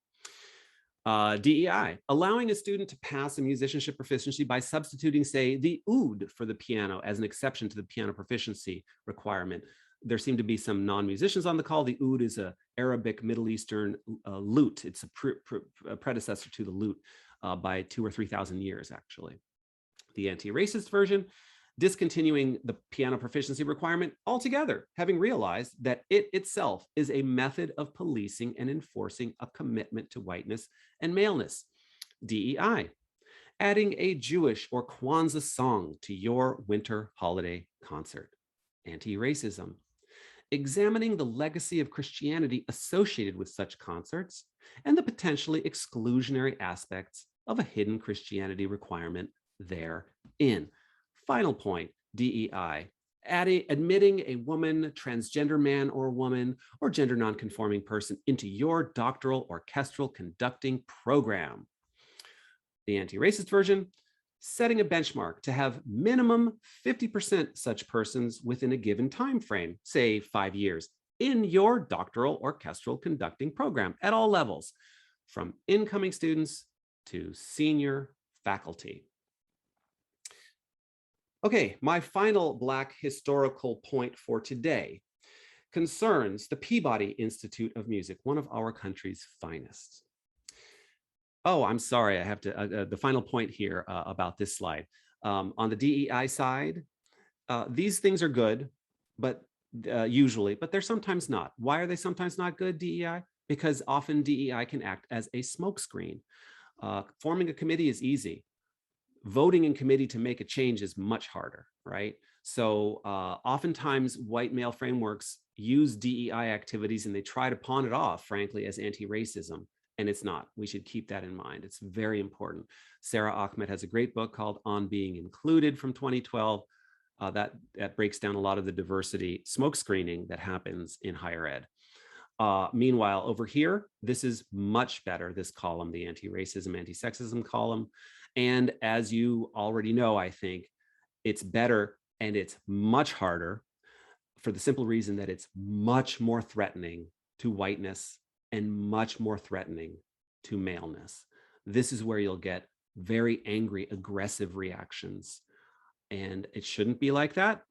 DEI, allowing a student to pass a musicianship proficiency by substituting, say, the oud for the piano as an exception to the piano proficiency requirement. There seem to be some non-musicians on the call. The oud is an Arabic Middle Eastern lute. It's a predecessor to the lute by 2,000 or 3,000 years, actually. The anti-racist version, discontinuing the piano proficiency requirement altogether, having realized that it itself is a method of policing and enforcing a commitment to whiteness and maleness. DEI, adding a Jewish or Kwanzaa song to your winter holiday concert. Anti-racism, examining the legacy of Christianity associated with such concerts and the potentially exclusionary aspects of a hidden Christianity requirement therein. Final point, DEI, admitting a woman, transgender man or woman, or gender nonconforming person into your doctoral orchestral conducting program. The anti-racist version, setting a benchmark to have minimum 50% such persons within a given time frame, say 5 years, in your doctoral orchestral conducting program at all levels, from incoming students to senior faculty. Okay, my final Black historical point for today concerns the Peabody Institute of Music, one of our country's finest. Oh, I'm sorry, I have to, the final point here about this slide. On the DEI side, these things are good, but usually, but they're sometimes not. Why are they sometimes not good, DEI? Because often DEI can act as a smokescreen. Forming a committee is easy. Voting in committee to make a change is much harder, right? So oftentimes white male frameworks use DEI activities and they try to pawn it off, frankly, as anti-racism, and it's not. We should keep that in mind. It's very important. Sarah Ahmed has a great book called On Being Included from 2012 that breaks down a lot of the diversity smoke screening that happens in higher ed. Meanwhile, over here, this is much better, this column, the anti-racism, anti-sexism column. And as you already know, I think it's better and it's much harder for the simple reason that it's much more threatening to whiteness and much more threatening to maleness. This is where you'll get very angry, aggressive reactions. And it shouldn't be like that.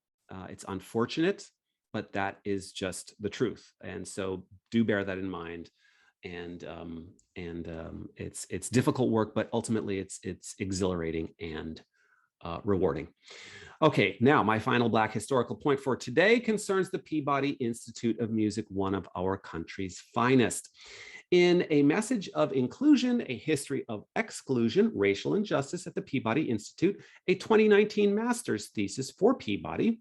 It's unfortunate, but that is just the truth. And so do bear that in mind. And it's difficult work, but ultimately it's exhilarating and rewarding. Okay, now my final Black historical point for today concerns the Peabody Institute of Music, one of our country's finest. In A Message of Inclusion, A History of Exclusion, Racial Injustice at the Peabody Institute, a 2019 master's thesis for Peabody,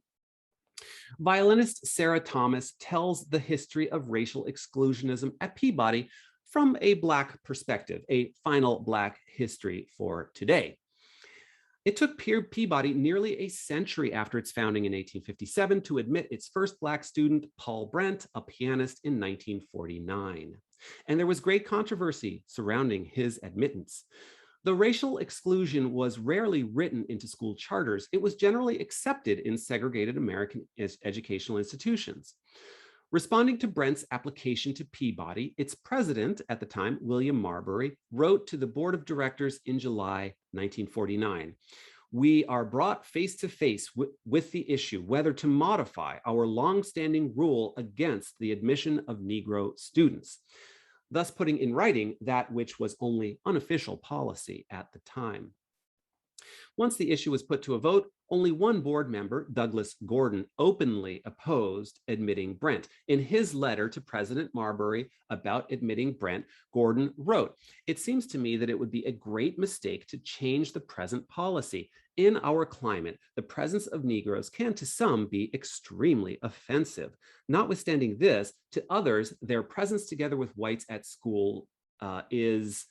violinist Sarah Thomas tells the history of racial exclusionism at Peabody from a Black perspective, a final Black history for today. It took Peabody nearly a century after its founding in 1857 to admit its first Black student, Paul Brent, a pianist, in 1949. And there was great controversy surrounding his admittance. Though racial exclusion was rarely written into school charters, it was generally accepted in segregated American educational institutions. Responding to Brent's application to Peabody, its president at the time, William Marbury, wrote to the board of directors in July 1949. We are brought face to face with the issue whether to modify our longstanding rule against the admission of Negro students, thus putting in writing that which was only unofficial policy at the time. Once the issue was put to a vote, only one board member, Douglas Gordon, openly opposed admitting Brent. In his letter to President Marbury about admitting Brent, Gordon wrote, "It seems to me that it would be a great mistake to change the present policy. In our climate, the presence of Negroes can to some be extremely offensive. Notwithstanding this, to others, their presence together with whites at school is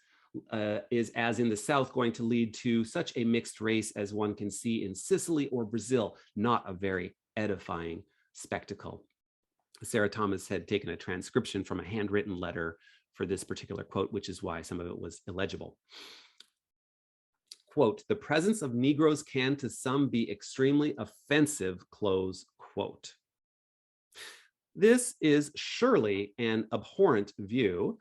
as in the South going to lead to such a mixed race as one can see in Sicily or Brazil, not a very edifying spectacle." Sarah Thomas had taken a transcription from a handwritten letter for this particular quote, which is why some of it was illegible. Quote, "The presence of Negroes can to some be extremely offensive," close quote. This is surely an abhorrent view,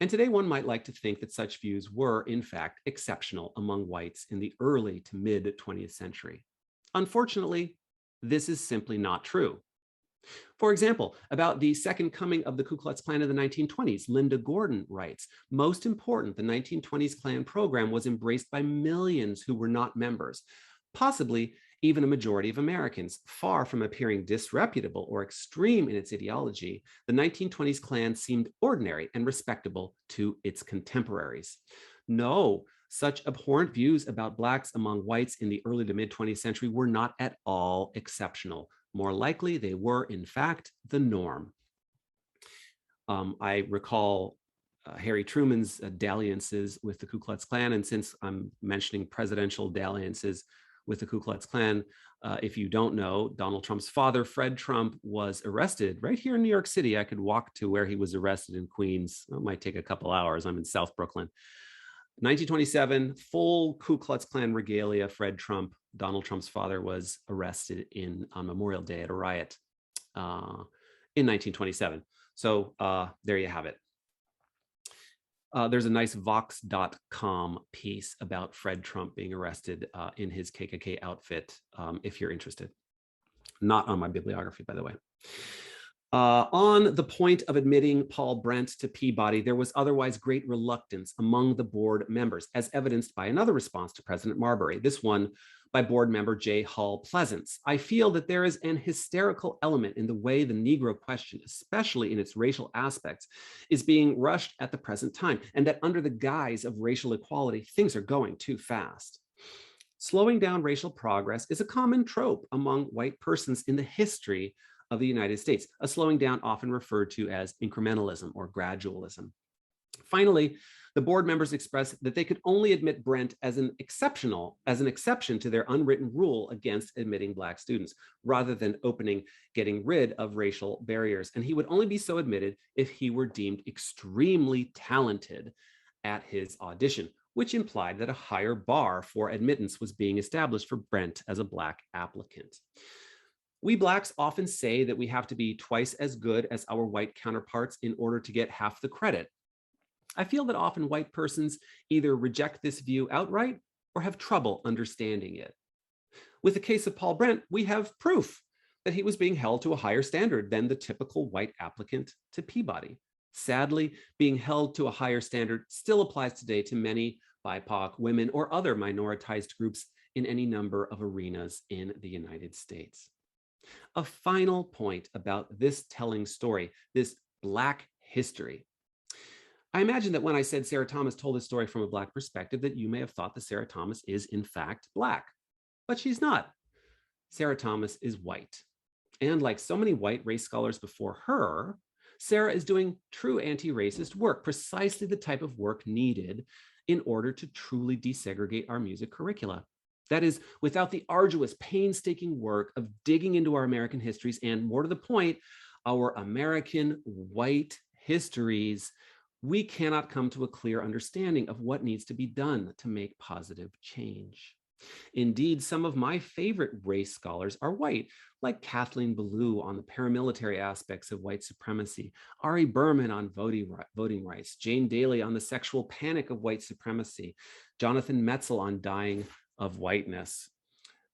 and today one might like to think that such views were, in fact, exceptional among whites in the early to mid-20th century. Unfortunately, this is simply not true. For example, about the second coming of the Ku Klux Klan in the 1920s, Linda Gordon writes, "Most important, the 1920s Klan program was embraced by millions who were not members, possibly even a majority of Americans. Far from appearing disreputable or extreme in its ideology, the 1920s Klan seemed ordinary and respectable to its contemporaries." No, such abhorrent views about Blacks among whites in the early to mid-20th century were not at all exceptional. More likely, they were, in fact, the norm. I recall Harry Truman's dalliances with the Ku Klux Klan, and since I'm mentioning presidential dalliances with the Ku Klux Klan, if you don't know, Donald Trump's father, Fred Trump, was arrested right here in New York City. I could walk to where he was arrested in Queens. It might take a couple hours. I'm in South Brooklyn. 1927, full Ku Klux Klan regalia. Fred Trump, Donald Trump's father, was arrested on Memorial Day at a riot in 1927. So there you have it. There's a nice Vox.com piece about Fred Trump being arrested in his KKK outfit, if you're interested. Not on my bibliography, by the way. On the point of admitting Paul Brent to Peabody, there was otherwise great reluctance among the board members, as evidenced by another response to President Marbury, this one by board member J. Hall Pleasance. "I feel that there is an hysterical element in the way the Negro question, especially in its racial aspects, is being rushed at the present time, and that under the guise of racial equality, things are going too fast." Slowing down racial progress is a common trope among white persons in the history of the United States, a slowing down often referred to as incrementalism or gradualism. Finally, the board members expressed that they could only admit Brent as an exception to their unwritten rule against admitting Black students, rather than getting rid of racial barriers. And he would only be so admitted if he were deemed extremely talented at his audition, which implied that a higher bar for admittance was being established for Brent as a Black applicant. We Blacks often say that we have to be twice as good as our white counterparts in order to get half the credit. I feel that often white persons either reject this view outright or have trouble understanding it. With the case of Paul Brent, we have proof that he was being held to a higher standard than the typical white applicant to Peabody. Sadly, being held to a higher standard still applies today to many BIPOC, women, or other minoritized groups in any number of arenas in the United States. A final point about this telling story, this Black history. I imagine that when I said Sarah Thomas told this story from a Black perspective, that you may have thought that Sarah Thomas is in fact Black, but she's not. Sarah Thomas is white. And like so many white race scholars before her, Sarah is doing true anti-racist work, precisely the type of work needed in order to truly desegregate our music curricula. That is, without the arduous, painstaking work of digging into our American histories and, more to the point, our American white histories, we cannot come to a clear understanding of what needs to be done to make positive change. Indeed, some of my favorite race scholars are white, like Kathleen Belew on the paramilitary aspects of white supremacy, Ari Berman on voting rights, Jane Daly on the sexual panic of white supremacy, Jonathan Metzl on dying of whiteness,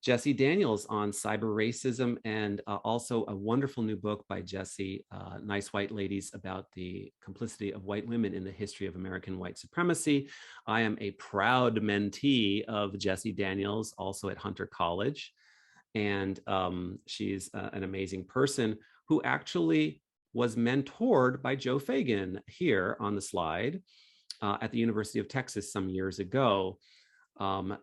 Jesse Daniels on cyber racism, and also a wonderful new book by Jesse, Nice White Ladies, about the complicity of white women in the history of American white supremacy. I am a proud mentee of Jesse Daniels, also at Hunter College. And she's an amazing person who actually was mentored by Joe Fagan here on the slide at the University of Texas some years ago.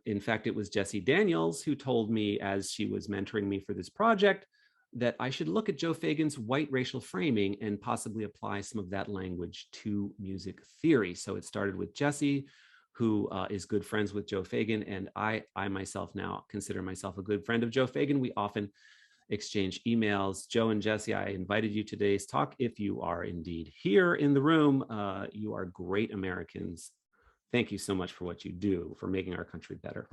In fact, it was Jesse Daniels who told me, as she was mentoring me for this project, that I should look at Joe Fagan's white racial framing and possibly apply some of that language to music theory. So it started with Jesse, who is good friends with Joe Fagan, and I myself now consider myself a good friend of Joe Fagan. We often exchange emails. Joe and Jesse, I invited you to today's talk. If you are indeed here in the room, you are great Americans. Thank you so much for what you do for making our country better.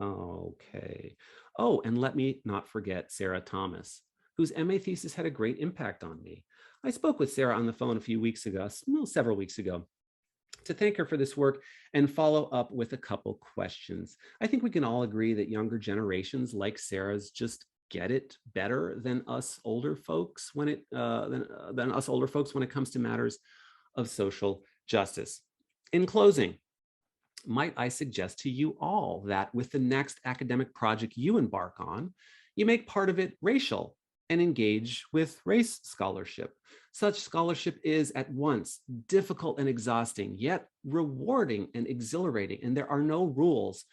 Okay. Oh, and let me not forget Sarah Thomas, whose MA thesis had a great impact on me. I spoke with Sarah on the phone a few weeks ago, several weeks ago, to thank her for this work and follow up with a couple questions. I think we can all agree that younger generations like Sarah's just get it better than us older folks when it comes to matters of social justice. In closing, might I suggest to you all that with the next academic project you embark on, you make part of it racial and engage with race scholarship. Such scholarship is at once difficult and exhausting, yet rewarding and exhilarating, and there are no rules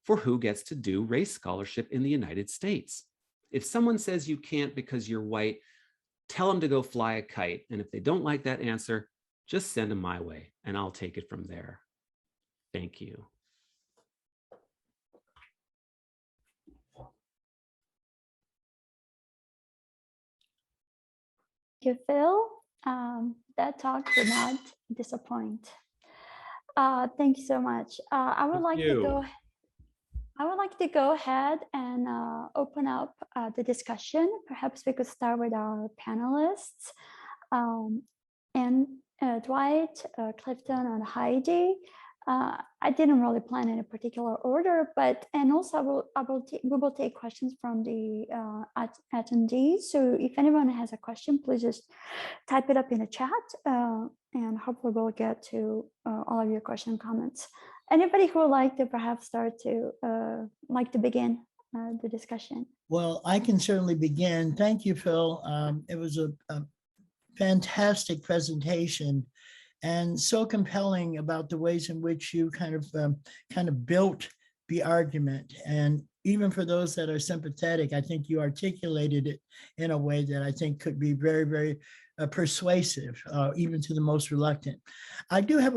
for who gets to do race scholarship in the United States. If someone says you can't because you're white, tell them to go fly a kite, and if they don't like that answer, just send them my way, and I'll take it from there. Thank you. Thank you, Phil. That talk did not disappoint. Thank you so much. I would like to go ahead and open up the discussion. Perhaps we could start with our panelists. And Dwight, Clifton, and Heidi. I didn't really plan in a particular order, and also we will take questions from the attendees. So if anyone has a question, please just type it up in the chat, and hopefully we'll get to all of your questions and comments. Anybody who would like to perhaps begin the discussion? Well, I can certainly begin. Thank you, Phil. It was a fantastic presentation, and so compelling about the ways in which you kind of built the argument. And even for those that are sympathetic, I think you articulated it in a way that I think could be very, very persuasive, even to the most reluctant. I do have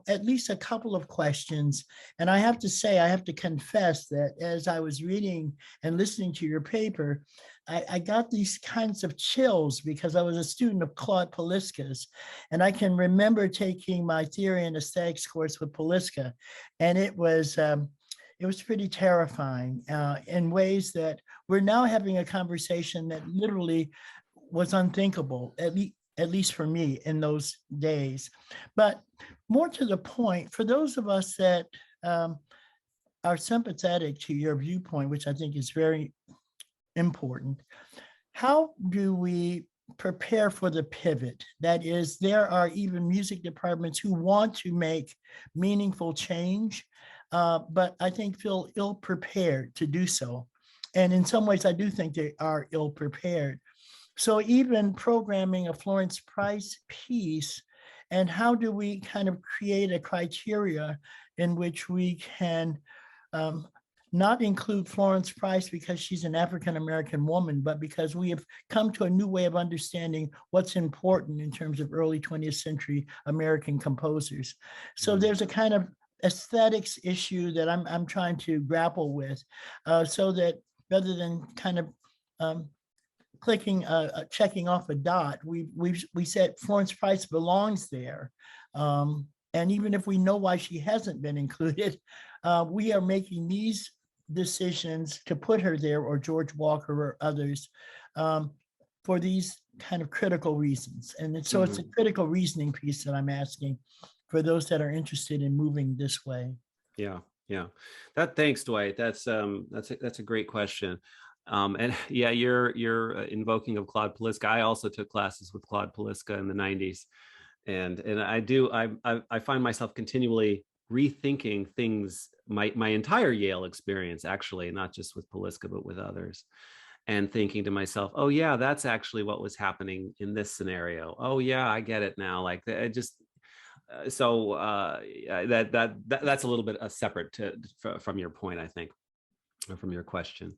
at least a couple of questions, and I have to confess that as I was reading and listening to your paper, I got these kinds of chills because I was a student of Claude Poliska's, and I can remember taking my theory and aesthetics course with Poliska, and it was pretty terrifying in ways that we're now having a conversation that literally was unthinkable, at least for me in those days. But more to the point, for those of us that are sympathetic to your viewpoint, which I think is very important, how do we prepare for the pivot? That is, there are even music departments who want to make meaningful change, but I think feel ill prepared to do so. And in some ways, I do think they are ill prepared. So even programming a Florence Price piece, and how do we kind of create a criteria in which we can not include Florence Price because she's an African-American woman, but because we have come to a new way of understanding what's important in terms of early 20th century American composers. So there's a kind of aesthetics issue that I'm trying to grapple with, so that rather than kind of checking off a dot, we said Florence Price belongs there. And even if we know why she hasn't been included, we are making these decisions to put her there, or George Walker or others, for these kind of critical reasons. And so it's a critical reasoning piece that I'm asking for those that are interested in moving this way. Yeah. Thanks, Dwight. That's a great question. And yeah, you're invoking of Claude Poliska. I also took classes with Claude Poliska in the 90s. And I find myself continually rethinking things, my entire Yale experience, actually, not just with Poliska, but with others, and thinking to myself, oh yeah, that's actually what was happening in this scenario. Oh yeah, I get it now. Like it just, that's a little bit separate from your point, I think, or from your question.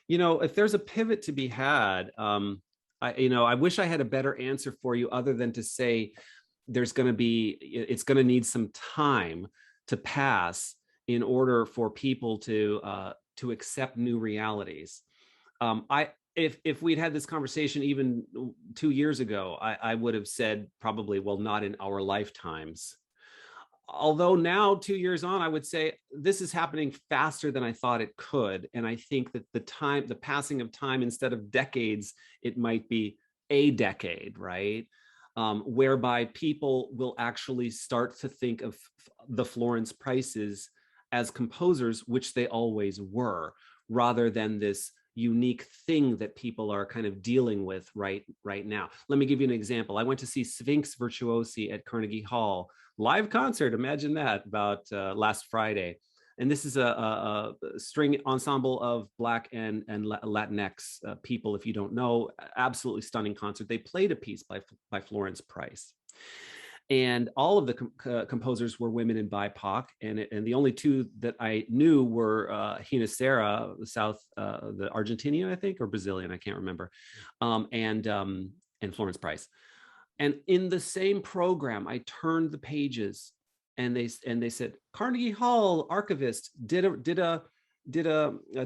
If there's a pivot to be had, I wish I had a better answer for you other than to say it's going to need some time to pass in order for people to accept new realities. If we'd had this conversation even 2 years ago, I would have said probably, well, not in our lifetimes. Although now, 2 years on, I would say this is happening faster than I thought it could. And I think that the passing of time, instead of decades, it might be a decade, right? Whereby people will actually start to think of the Florence Prices as composers, which they always were, rather than this unique thing that people are kind of dealing with right now. Let me give you an example. I went to see Sphinx Virtuosi at Carnegie Hall, live concert, imagine that, about last Friday. And this is a string ensemble of Black and Latinx people, if you don't know. Absolutely stunning concert. They played a piece by Florence Price. And all of the composers were women in BIPOC. And the only two that I knew were Hina Serra, the Argentinian, I think, or Brazilian, I can't remember, and Florence Price. And in the same program, I turned the pages, and they said, Carnegie Hall archivist did a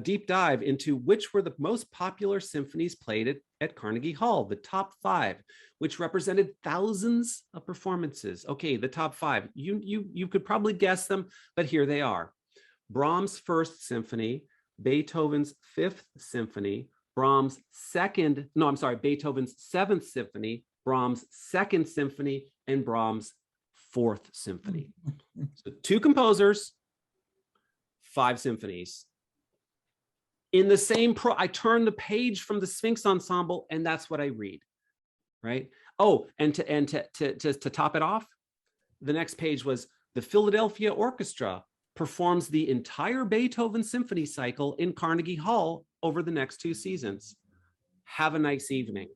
deep dive into which were the most popular symphonies played at Carnegie Hall, the top 5, which represented thousands of performances. Okay, the top 5. You could probably guess them, but here they are: Brahms' First Symphony, Beethoven's Fifth Symphony, Beethoven's Seventh Symphony, Brahms' Second Symphony, and Brahms' Fourth Symphony. So 2 composers, 5 symphonies. In the same I turn the page from the Sphinx Ensemble, and that's what I read, right? Oh, and to top it off, the next page was the Philadelphia Orchestra performs the entire Beethoven symphony cycle in Carnegie Hall over the next 2 seasons. Have a nice evening.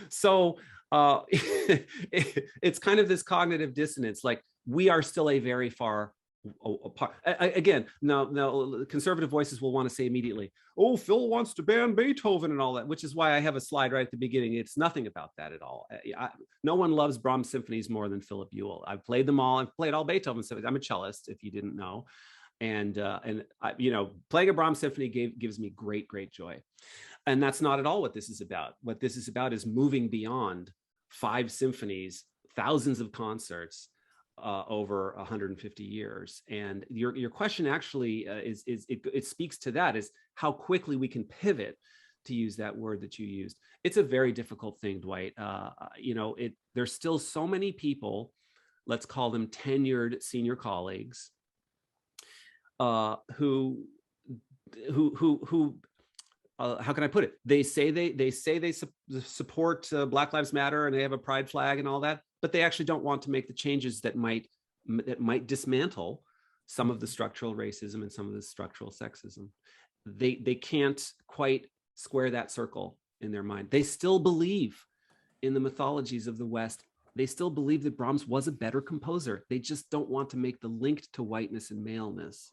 So it's kind of this cognitive dissonance. Like, we are still a very far apart. Again, now conservative voices will want to say immediately, oh, Phil wants to ban Beethoven and all that, which is why I have a slide right at the beginning. It's nothing about that at all. No one loves Brahms symphonies more than Philip Ewell. I've played them all. I've played all Beethoven symphonies. I'm a cellist, if you didn't know. And playing a Brahms symphony gives me great joy. And that's not at all what this is about. What this is about is moving beyond 5 symphonies, thousands of concerts over 150 years. And your question actually it speaks to that, is how quickly we can pivot, to use that word that you used. It's a very difficult thing, Dwight. There's still so many people, let's call them tenured senior colleagues, who how can I put it? They say they support Black Lives Matter, and they have a pride flag and all that, but they actually don't want to make the changes that might dismantle some of the structural racism and some of the structural sexism. They can't quite square that circle in their mind. They still believe in the mythologies of the West. They still believe that Brahms was a better composer. They just don't want to make the link to whiteness and maleness.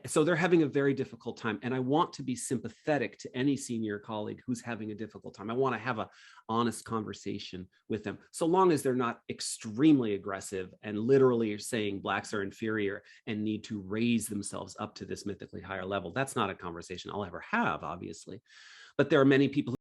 So they're having a very difficult time. And I want to be sympathetic to any senior colleague who's having a difficult time. I want to have an honest conversation with them, so long as they're not extremely aggressive and literally saying Blacks are inferior and need to raise themselves up to this mythically higher level. That's not a conversation I'll ever have, obviously. But there are many people